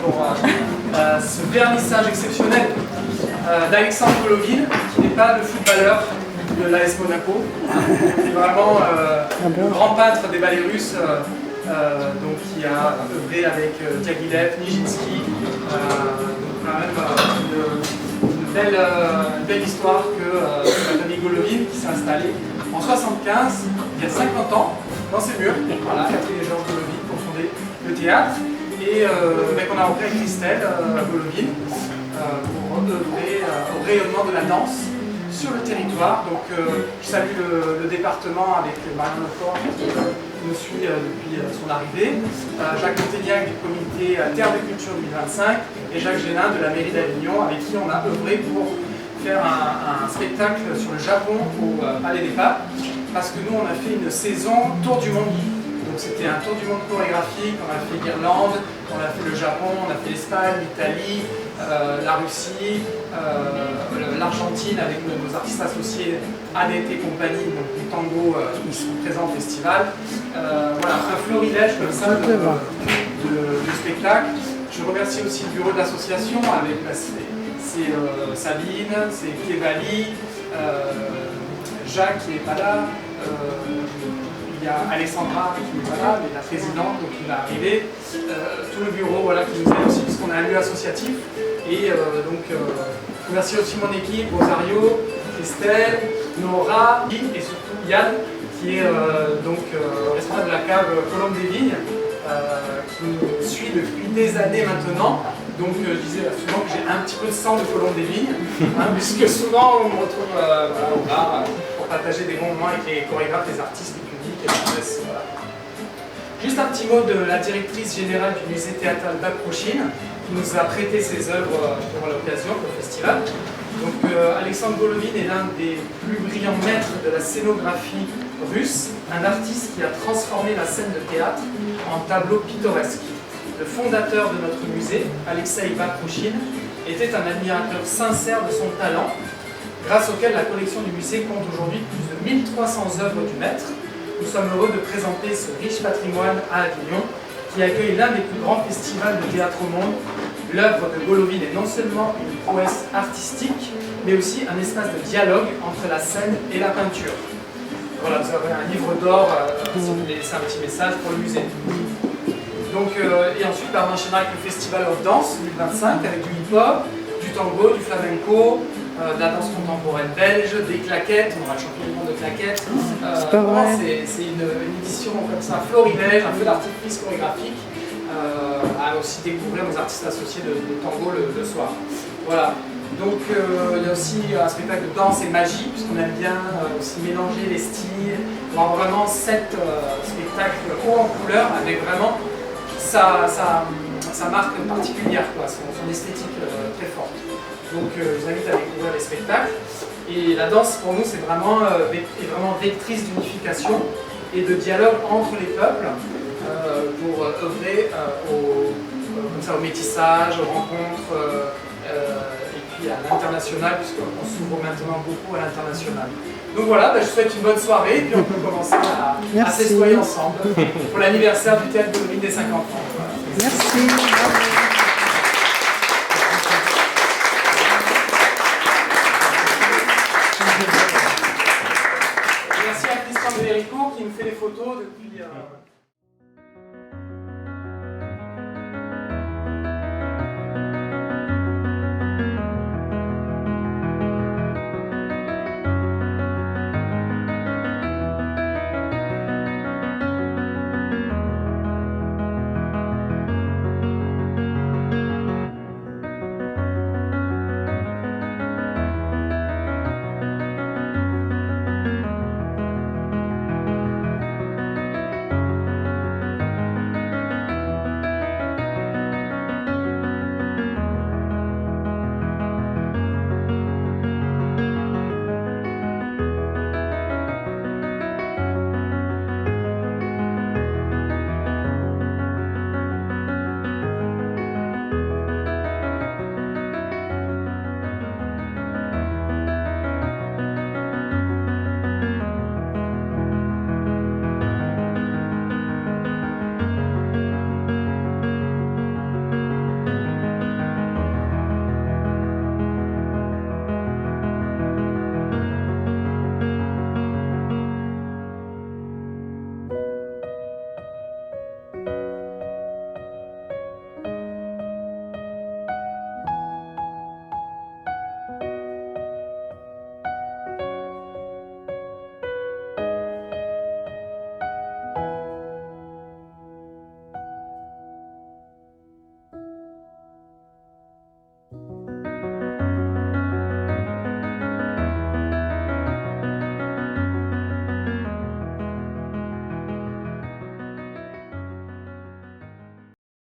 pour ce vernissage exceptionnel d'Alexandre Golovin, qui n'est pas le footballeur de l'AS Monaco, qui est vraiment le grand peintre des ballets russes, donc qui a œuvré avec Diaghilev, Nijinsky, donc quand même une belle histoire que la famille Golovin qui s'est installée en 75, il y a 50 ans, dans ces murs. Voilà, Catherine et Georges Golovin qui ont fondé le théâtre et qu'on a repris avec Christelle Golovin pour œuvrer au rayonnement de la danse sur le territoire. Donc je salue le département avec Marion Lefort qui nous suit depuis son arrivée, Jacques Montaignac du comité Terre de Culture 2025 et Jacques Génin de la mairie d'Avignon avec qui on a œuvré pour faire un spectacle sur le Japon au Palais des Papes, parce que nous on a fait une saison tour du monde. Donc c'était un tour du monde chorégraphique, on a fait l'Irlande, on a fait le Japon, on a fait l'Espagne, l'Italie, la Russie, l'Argentine avec nos artistes associés ADT et compagnie, donc du tango qui sont présents au festival. Voilà, un florilège comme ça de spectacle. Je remercie aussi le bureau de l'association avec c'est Sabine, c'est Kevali, Jacques qui n'est pas là, il y a Alexandra qui n'est pas là, mais la présidente, donc il va arriver, tout le bureau voilà, qui nous aide aussi, puisqu'on a un lieu associatif. Et je remercie aussi mon équipe, Rosario, Christelle, Nora et surtout Yann, qui est responsable de la cave Colombe des Vignes, qui nous suit depuis des années maintenant. Donc je disais souvent que j'ai un petit peu de sang de Colombe des Vignes, puisque souvent on me retrouve au bar pour partager des bons moments avec les chorégraphes, les artistes, le public et la presse. Voilà. Juste un petit mot de la directrice générale du musée théâtral d'Akrouchine, qui nous a prêté ses œuvres pour l'occasion, pour le festival. Donc Alexandre Golovin est l'un des plus brillants maîtres de la scénographie russe, un artiste qui a transformé la scène de théâtre en tableau pittoresque. Le fondateur de notre musée, Alexei Bakrouchine, était un admirateur sincère de son talent, grâce auquel la collection du musée compte aujourd'hui plus de 1300 œuvres du maître. Nous sommes heureux de présenter ce riche patrimoine à Avignon, qui accueille l'un des plus grands festivals de théâtre au monde. L'œuvre de Golovin est non seulement une prouesse artistique, mais aussi un espace de dialogue entre la scène et la peinture. Voilà, vous avez un livre d'or, si vous voulez laisser un petit message pour le musée. Donc, et ensuite, on enchaînera avec le Festival of Dance 2025, avec du hip-hop, du tango, du flamenco, de la danse contemporaine belge, des claquettes, on aura le champion du monde de claquettes. C'est une édition comme ça, florilège, un feu d'artifice chorégraphique, à aussi découvrir nos artistes associés de tango le soir. Voilà. Donc il y a aussi un spectacle de danse et magie, puisqu'on aime bien aussi mélanger les styles, avoir vraiment 7 spectacles haut en couleur, avec vraiment sa marque particulière, quoi, son esthétique très forte. Donc je vous invite à découvrir les spectacles. Et la danse pour nous c'est vraiment vectrice d'unification et de dialogue entre les peuples pour œuvrer au métissage, aux rencontres et puis à l'international, puisqu'on s'ouvre maintenant beaucoup à l'international. Donc voilà, je vous souhaite une bonne soirée et puis on peut commencer à s'essoyer ensemble pour l'anniversaire du théâtre Golovin des 50 ans. Voilà. Merci. Merci à Christian de Héricourt qui nous fait les photos depuis...